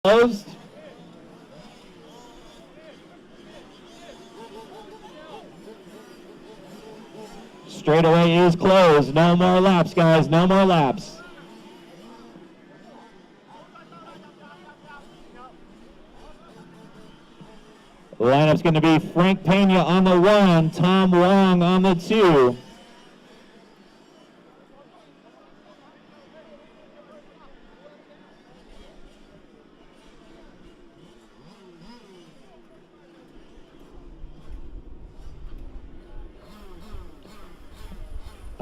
Closed. Straightaway is closed. No more laps, guys. No more laps. The lineup's going to be Frank Pena on the 1, Tom Wong on the 2.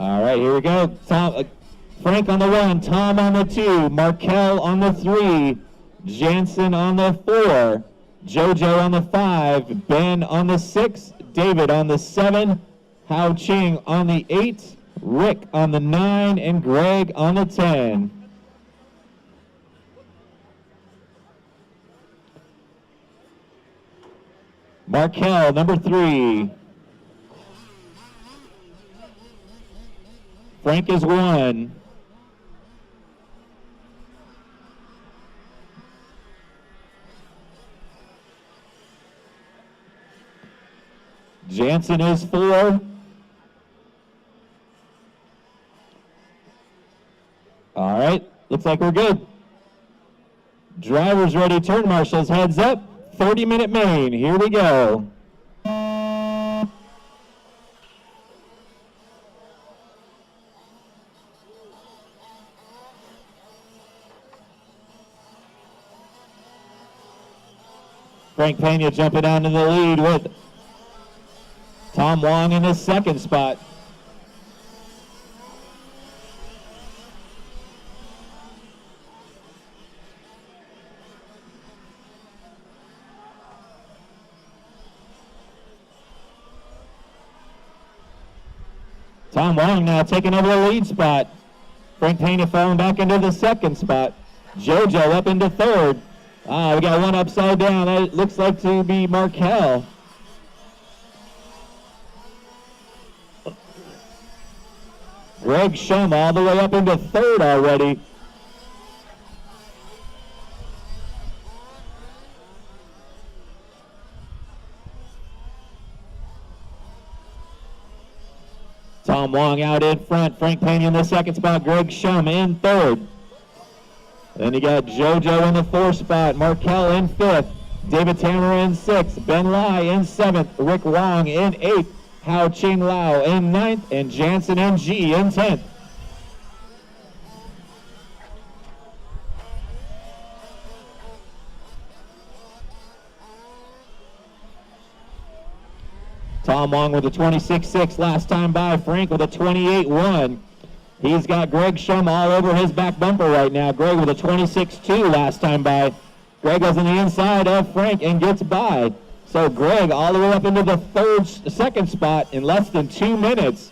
All right, here we go. Frank on the 1, Tom on the 2, Markel on the 3, Jansen on the 4, JoJo on the 5, Ben on the 6, David on the 7, Hao Ching on the 8, Rick on the 9, and Greg on the 10. Markel, number 3. Frank is 1. Jansen is 4. All right, looks like we're good. Drivers ready, turn marshals, heads up. 30-minute main, here we go. Frank Pena jumping down to the lead with Tom Wong in the 2nd spot. Tom Wong now taking over the lead spot. Frank Pena falling back into the 2nd spot. JoJo up into 3rd. We got one upside down. That looks like to be Markel. Greg Shum all the way up into 3rd already. Tom Wong out in front. Frank Pena in the 2nd spot. Greg Shum in 3rd. Then you got JoJo in the 4th spot, Markel in 5th, David Tamara in 6th, Ben Lai in 7th, Rick Wong in 8th, Hao Ching Lao in 9th, and Jansen MG in 10th. Tom Wong with a 26.6 last time by, Frank with a 28.1. He's got Greg Shum all over his back bumper right now. Greg with a 26.2 last time by. Greg goes on the inside of Frank and gets by. So Greg all the way up into the 2nd spot in less than 2 minutes.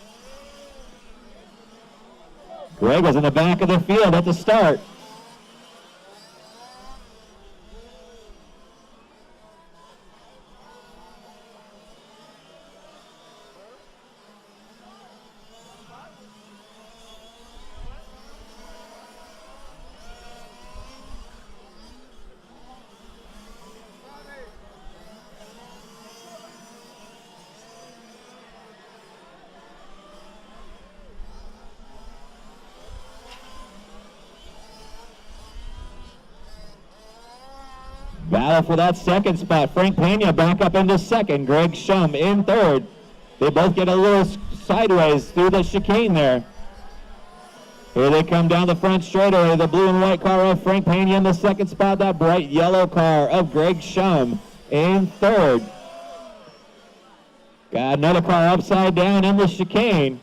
Greg was in the back of the field at the start. Battle for that 2nd spot. Frank Pena back up into 2nd. Greg Shum in 3rd. They both get a little sideways through the chicane there. Here they come down the front straightaway. The blue and white car of Frank Pena in the 2nd spot. That bright yellow car of Greg Shum in 3rd. Got another car upside down in the chicane.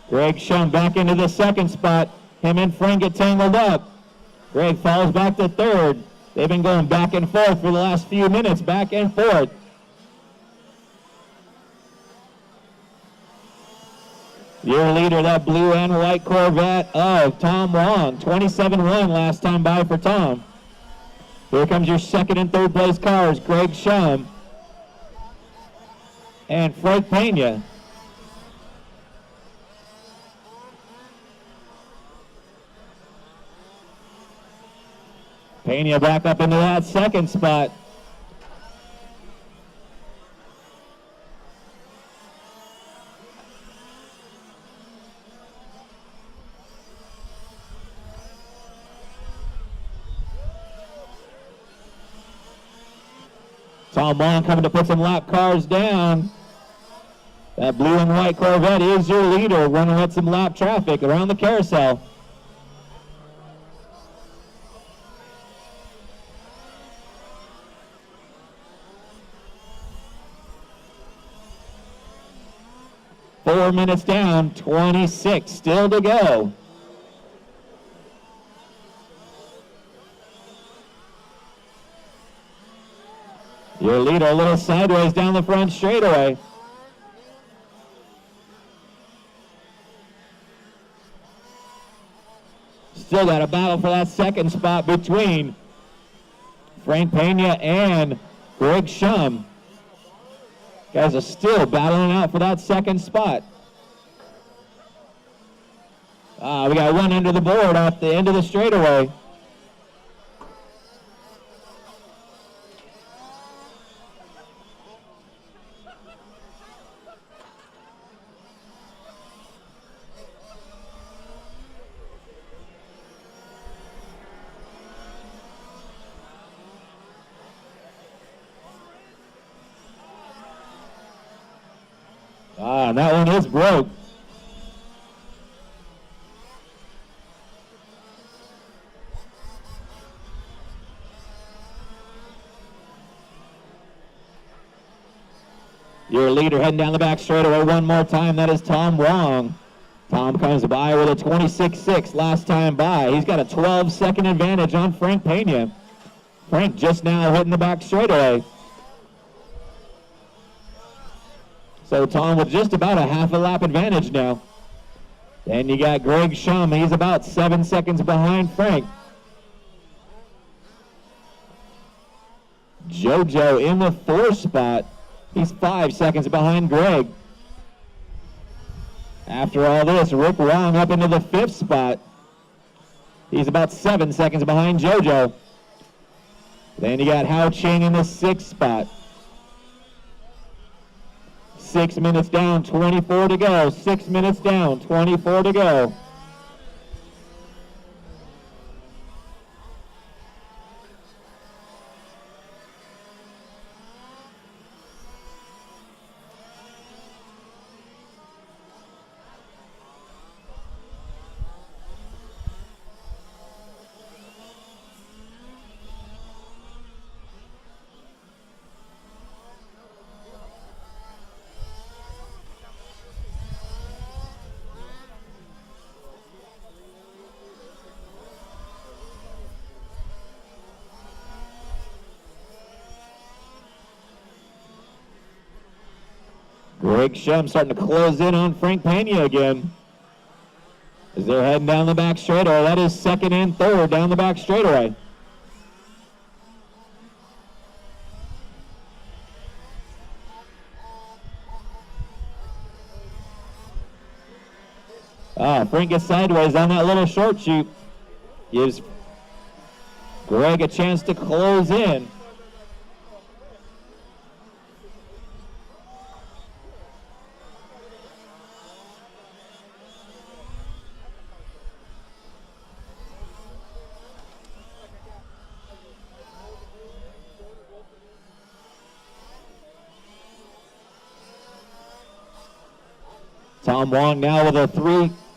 Greg Shum back into the 2nd spot. Him and Frank get tangled up. Greg falls back to 3rd. They've been going back and forth for the last few minutes, back and forth. Your leader, that blue and white Corvette of Tom Wong. 27.1 last time by for Tom. Here comes your 2nd and 3rd place cars, Greg Shum and Frank Pena. Pena back up into that second spot. Tom Long coming to put some lap cars down. That blue and white Corvette is your leader, running with some lap traffic around the carousel. Four minutes down, 26 still to go. Your leader a little sideways down the front straightaway. Still got a battle for that second spot between Frank Pena and Greg Shum. Guys are still battling out for that second spot. We got one under the board off the end of the straightaway. And that one is broke. Your leader heading down the back straightaway one more time. That is Tom Wong. Tom comes by with a 26.6 last time by. He's got a 12-second advantage on Frank Pena. Frank just now hitting the back straightaway. So Tom with just about a half a lap advantage now. Then you got Greg Shum. He's about 7 seconds behind Frank. JoJo in the 4th spot. He's 5 seconds behind Greg. After all this, Rick Wong up into the 5th spot. He's about 7 seconds behind JoJo. Then you got Hao Ching in the 6th spot. 6 minutes down, 24 to go. 6 minutes down, 24 to go. Greg Shum starting to close in on Frank Pena again. As they're heading down the back straightaway. That is 2nd and 3rd down the back straightaway. Frank gets sideways on that little short chute. Gives Greg a chance to close in. Tom Wong now with a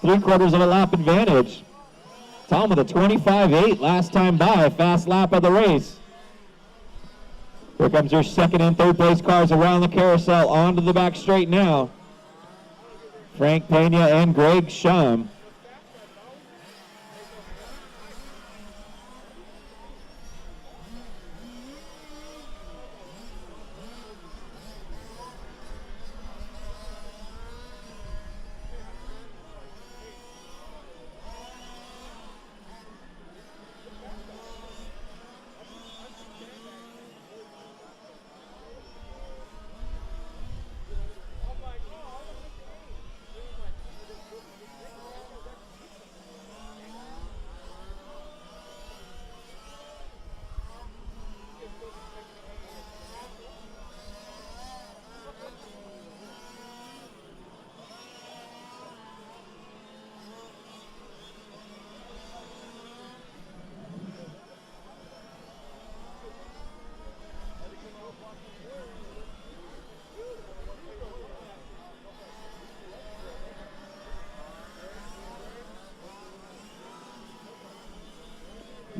three-quarters of a lap advantage. Tom with a 25.8 last time by, fast lap of the race. Here comes your 2nd and 3rd place cars around the carousel onto the back straight now. Frank Pena and Greg Shum.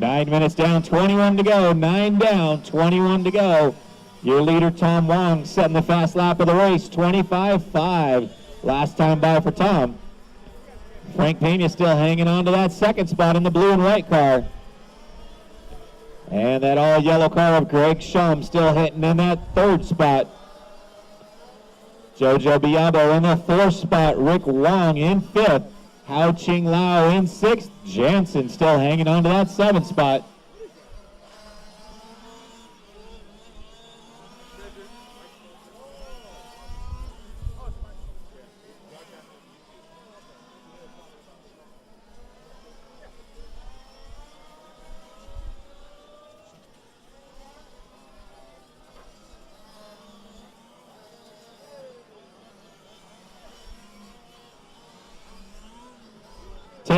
9 minutes down, 21 to go. 9 down, 21 to go. Your leader, Tom Wong, setting the fast lap of the race, 25-5. Last time by for Tom. Frank Pena still hanging on to that second spot in the blue and white car. And that all yellow car of Greg Shum still hitting in that third spot. Jojo Biabo in the fourth spot. Rick Wong in fifth. Hao Ching Lao in sixth. Jansen still hanging on to that seventh spot.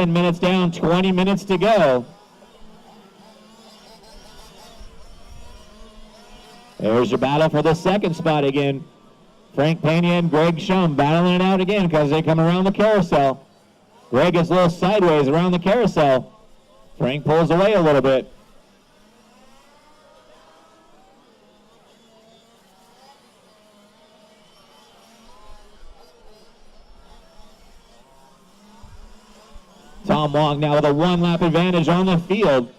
Minutes down, 20 minutes to go. There's your battle for the second spot again. Frank Pena and Greg Shum battling it out again because they come around the carousel. Greg is a little sideways around the carousel. Frank pulls away a little bit. Tom Wong now with a one-lap advantage on the field.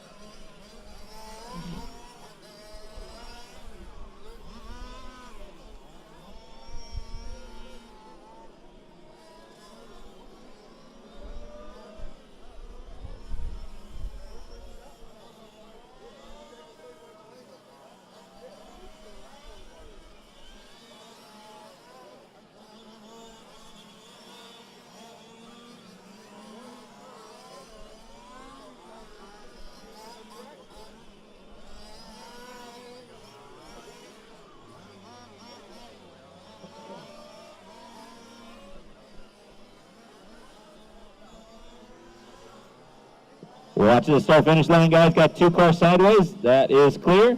Watch the start finish line, guys. Got two cars sideways. That is clear.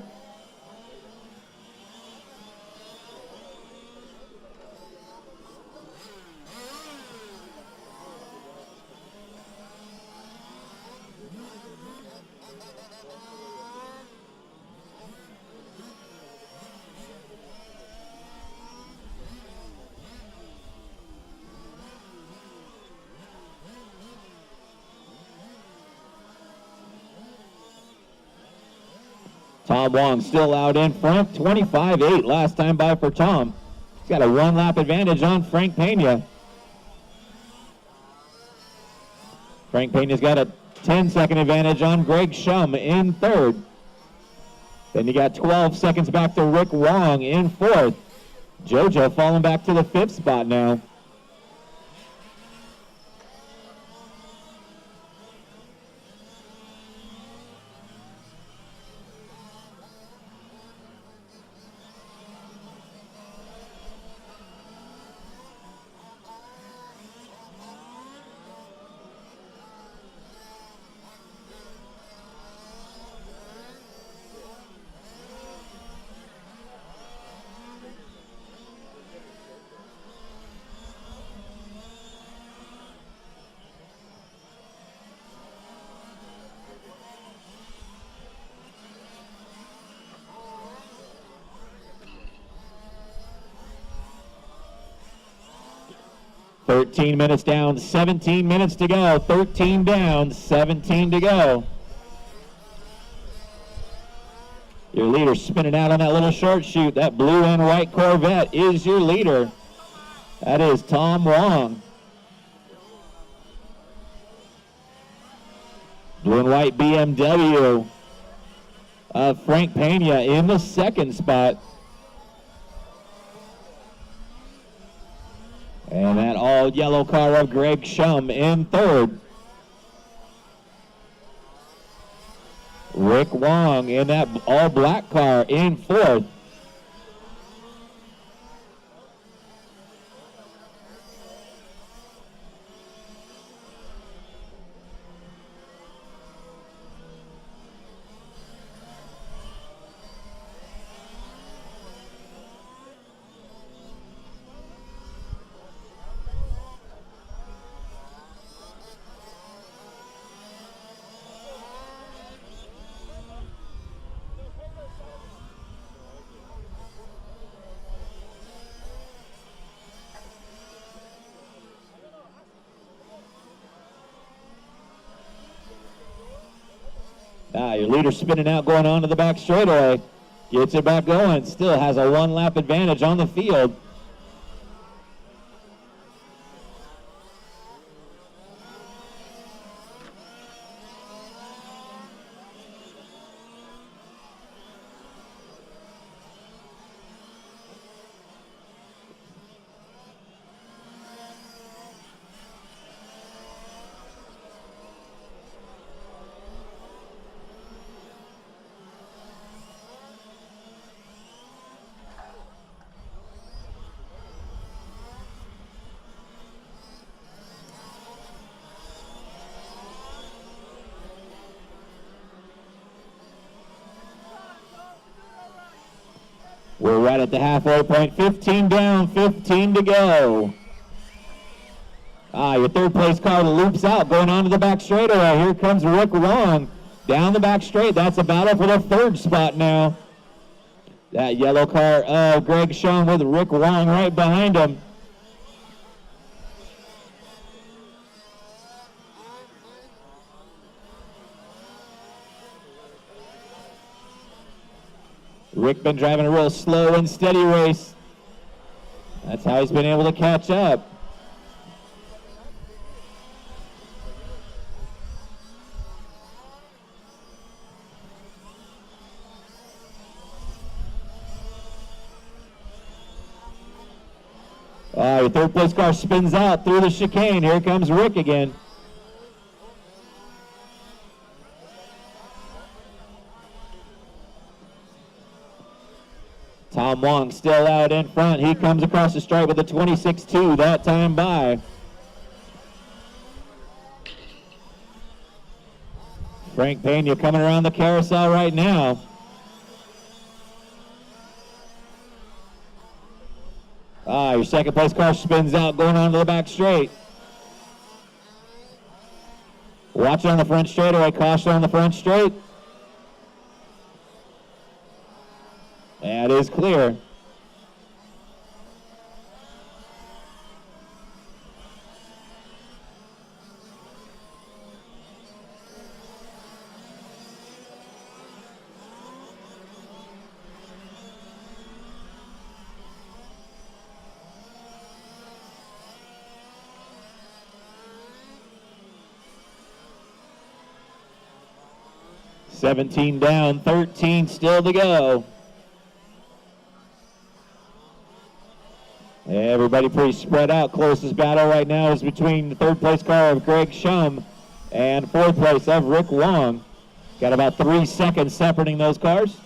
Tom Wong still out in front, 25-8 last time by for Tom. He's got a one-lap advantage on Frank Pena. Frank Pena's got a 10-second advantage on Greg Shum in third. Then you got 12 seconds back to Rick Wong in fourth. Jojo falling back to the fifth spot now. Thirteen minutes down, 17 minutes to go. 13 down, 17 to go. Your leader spinning out on that little short chute. That blue and white Corvette is your leader. That is Tom Wong. Blue and white BMW of Frank Pena in the second spot. And that all-yellow car of Greg Shum in third. Rick Wong in that all-black car in fourth. Your leader spinning out, going on to the back straightaway. Gets it back going. Still has a one-lap advantage on the field. We're right at the halfway point. 15 down, 15 to go. Your third place car loops out, going on to the back straightaway. Here comes Rick Wong down the back straight. That's a battle for the third spot now. That yellow car of Greg Shum with Rick Wong right behind him. Rick been driving a real slow and steady race. That's how he's been able to catch up. Your third place car spins out through the chicane. Here comes Rick again. Tom Wong still out in front. He comes across the stripe with a 26-2 that time by. Frank Pena coming around the carousel right now. Your second place car spins out, going on to the back straight. Watch it on the front straightaway. Caution on the front straight. That is clear. $17 down, 13 still to go. Everybody pretty spread out. Closest battle right now is between the third place car of Greg Shum and fourth place of Rick Wong. Got about 3 seconds separating those cars.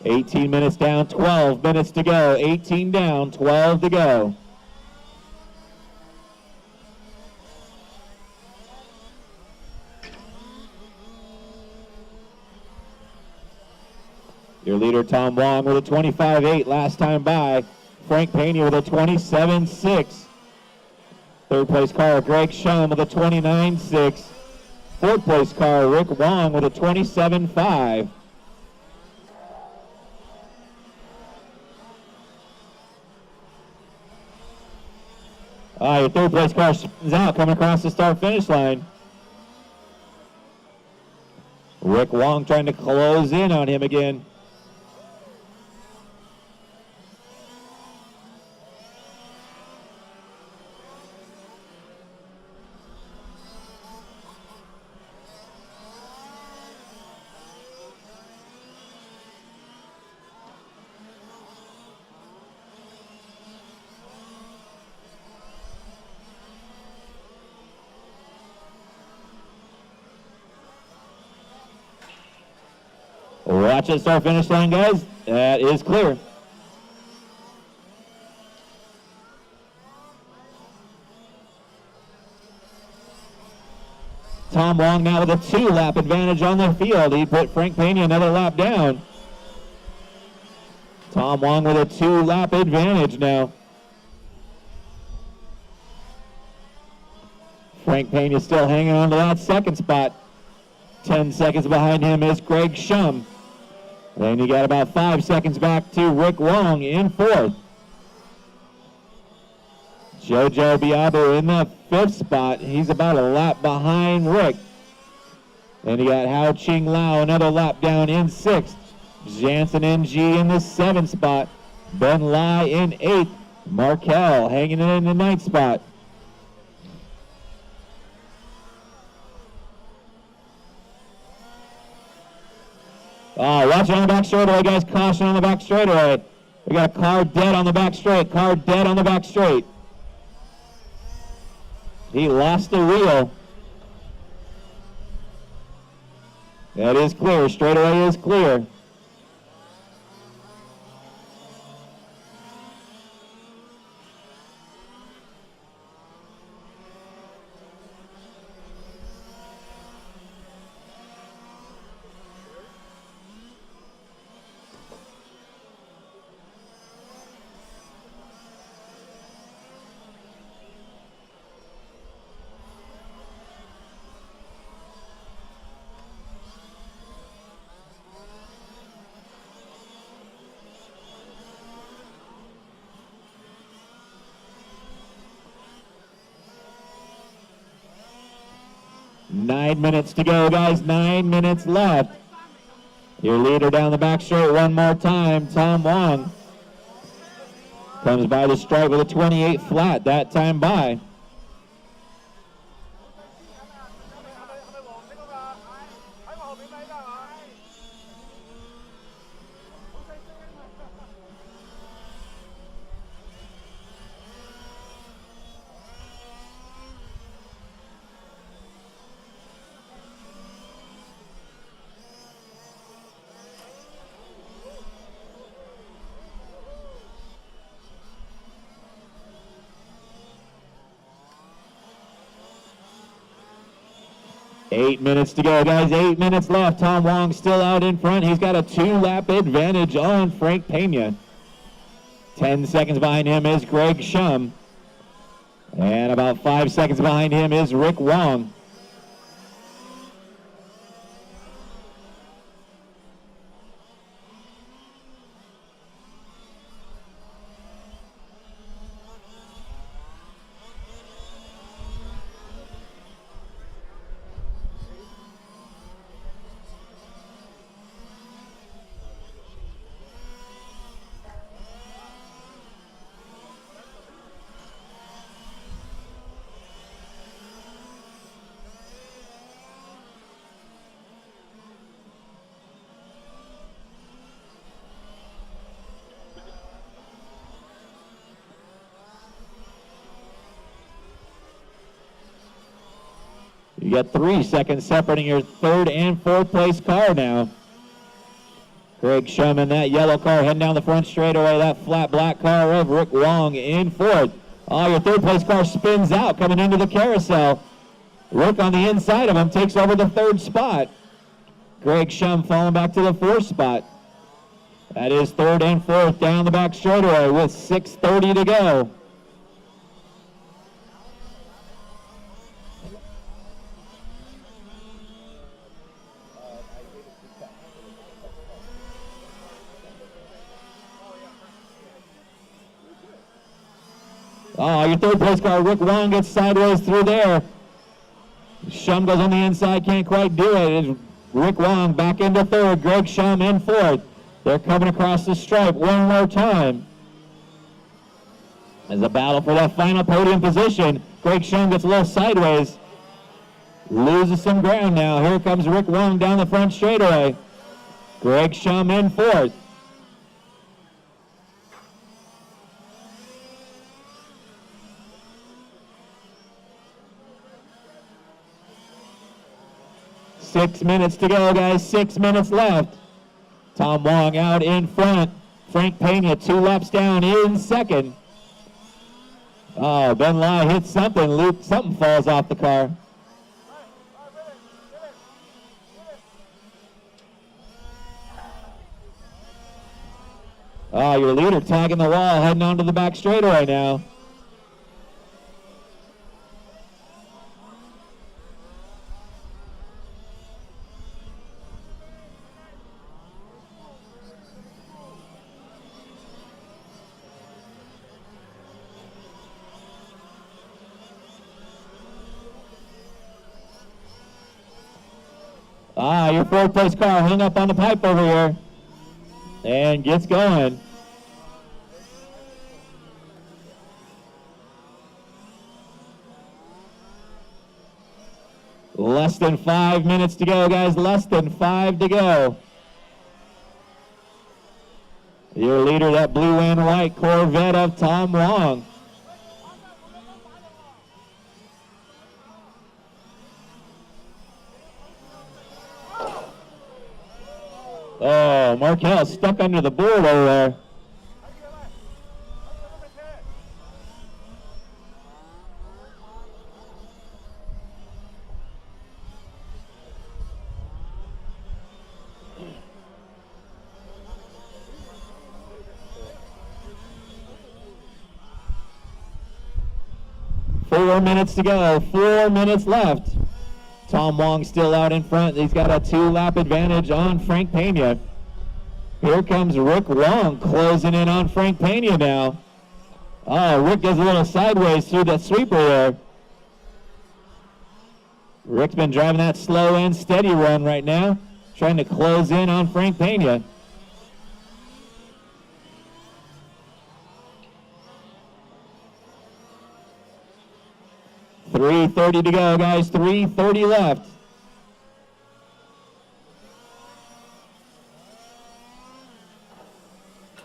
$18 minutes down, 12 minutes to go. 18 down, 12 to go. Your leader, Tom Wong, with a 25-8 last time by. Frank Pena with a 27-6. Third place car, Greg Shum with a 29-6. Fourth place car, Rick Wong with a 27-5. Your third place car spins out, coming across the start-finish line. Rick Wong trying to close in on him again. Watch it start finish line, guys. That is clear. Tom Wong now with a 2-lap advantage on the field. He put Frank Pena another lap down. Tom Wong with a 2-lap advantage now. Frank Pena still hanging on to that second spot. 10 seconds behind him is Greg Shum. Then you got about 5 seconds back to Rick Wong in 4th. Jojo Biabu in the 5th spot. He's about a lap behind Rick. Then you got Hao Ching Lao another lap down in 6th. Jansen NG in the 7th spot. Ben Lai in 8th. Markel hanging in the 9th spot. Oh, watch it on the back straightaway, guys. Caution on the back straightaway. We got a car dead on the back straight. Car dead on the back straight. He lost the wheel. That is clear. Straightaway is clear. Nine minutes to go, guys. 9 minutes left. Your leader down the back straight one more time. Tom Wong comes by the stripe with a 28 flat that time by. Eight minutes to go, guys. 8 minutes left. Tom Wong still out in front. He's got a 2-lap advantage on Frank Pena. 10 seconds behind him is Greg Shum. And about 5 seconds behind him is Rick Wong. You got 3 seconds separating your 3rd and 4th place car now. Greg Shum in that yellow car heading down the front straightaway. That flat black car of Rick Wong in 4th. Oh, your 3rd place car spins out coming into the carousel. Rick on the inside of him takes over the 3rd spot. Greg Shum falling back to the 4th spot. That is 3rd and 4th down the back straightaway with 6:30 to go. Oh, your 3rd place car, Rick Wong, gets sideways through there. Shum goes on the inside, can't quite do it. It's Rick Wong back into 3rd, Greg Shum in 4th. They're coming across the stripe one more time. As a battle for that final podium position, Greg Shum gets a little sideways. Loses some ground now. Here comes Rick Wong down the front straightaway. Greg Shum in 4th. Six minutes to go, guys. 6 minutes left. Tom Wong out in front. Frank Pena 2 laps down in 2nd. Oh, Ben Lai hits something. Luke, something falls off the car. Oh, your leader tagging the wall, heading onto the back straightaway now. Ah, your fourth place car hung up on the pipe over here and gets going. Less than 5 minutes to go, guys. Less than 5 to go. Your leader, that blue and white Corvette of Tom Wong. Oh, Markel stuck under the board over there. Four minutes to go. 4 minutes left. Tom Wong still out in front. He's got a 2-lap advantage on Frank Pena. Here comes Rick Wong closing in on Frank Pena now. Oh, Rick does a little sideways through the sweeper there. Rick's been driving that slow and steady run right now, trying to close in on Frank Pena. .330 to go, guys. 3:30 left.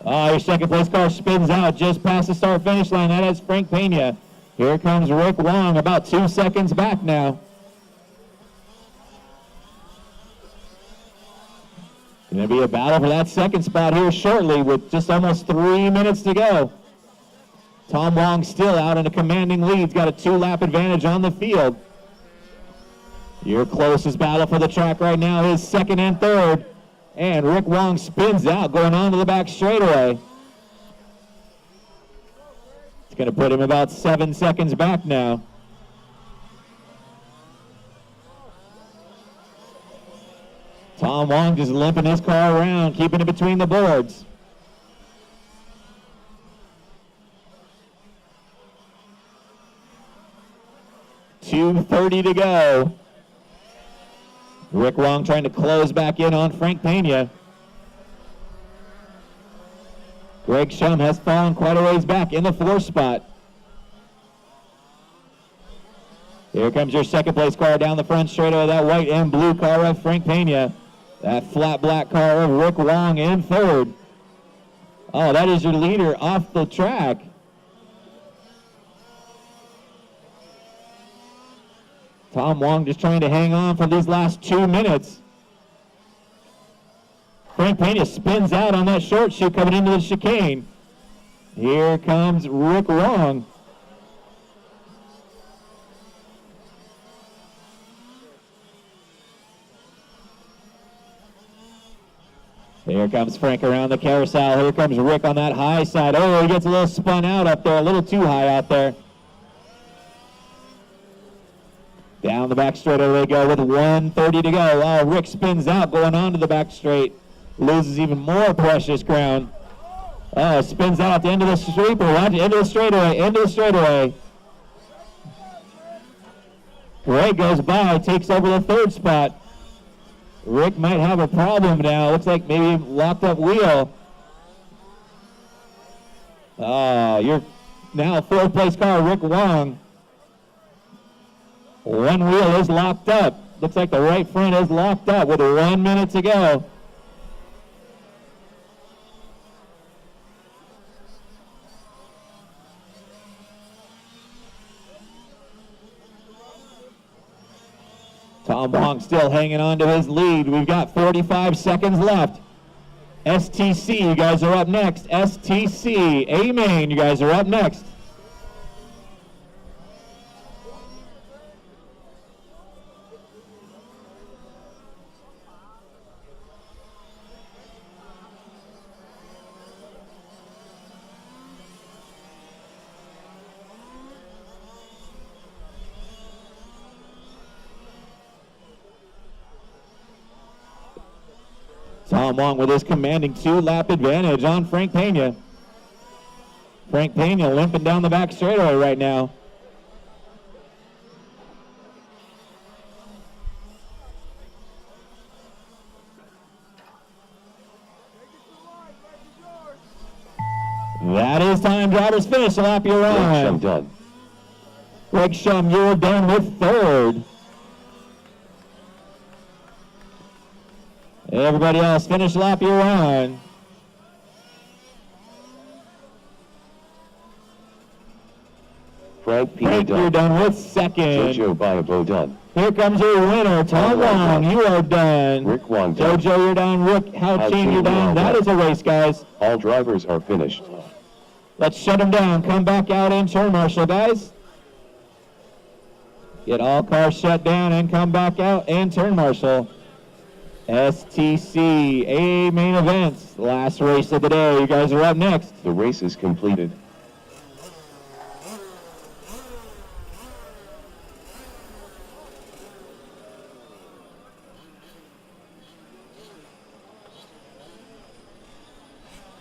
Oh, your second place car spins out just past the start finish line. That is Frank Pena. Here comes Rick Wong, about 2 seconds back now. Going to be a battle for that second spot here shortly with just almost 3 minutes to go. Tom Wong still out in a commanding lead. He's got a 2-lap advantage on the field. Your closest battle for the track right now is second and third. And Rick Wong spins out, going on to the back straightaway. It's going to put him about 7 seconds back now. Tom Wong just limping his car around, keeping it between the boards. .230 to go. Rick Wong trying to close back in on Frank Pena. Greg Shum has fallen quite a ways back in the 4th spot. Here comes your second place car down the front straightaway, that white and blue car of Frank Pena. That flat black car of Rick Wong in third. Oh, that is your leader off the track. Tom Wong just trying to hang on for these last 2 minutes. Frank Pena spins out on that short shoe coming into the chicane. Here comes Rick Wong. Here comes Frank around the carousel. Here comes Rick on that high side. Oh, he gets a little spun out up there, a little too high out there. Down the back straight they go with 1:30 to go. Oh, Rick spins out going on to the back straight. Loses even more precious ground. Oh, spins out at the end of the sweeper. Watch, end of the straightaway, end of the straightaway. Ray goes by, takes over the 3rd spot. Rick might have a problem now. Looks like maybe locked up wheel. Oh, you're now 4th place car, Rick Wong. One wheel is locked up. Looks like the right front is locked up with 1 minute to go. Tom Wong still hanging on to his lead. We've got 45 seconds left. STC, you guys are up next. STC, Amen, you guys are up next. Tom Wong with his commanding 2-lap advantage on Frank Pena. Frank Pena limping down the back straightaway right now. That is time. Drivers finish the lap you're Greg on. Shum done. Greg Shum, you're done with third. Everybody else, finish lap you're on. Frank Pena Frank, you're done. done with second. Jojo Biabo done. Here comes your winner, Tom Wong. You are done. Rick Wong done. Jojo, you're done. Rick Hao-Ching, you're done. That is a race, guys. All drivers are finished. Let's shut them down. Come back out in turn marshal, guys. Get all cars shut down and come back out in turn marshal. STC A main events. Last race of the day. You guys are up next. The race is completed.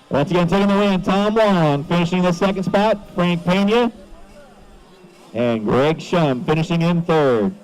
Once again, taking the win, Tom Wong finishing the second spot. Frank Pena and Greg Shum finishing in third.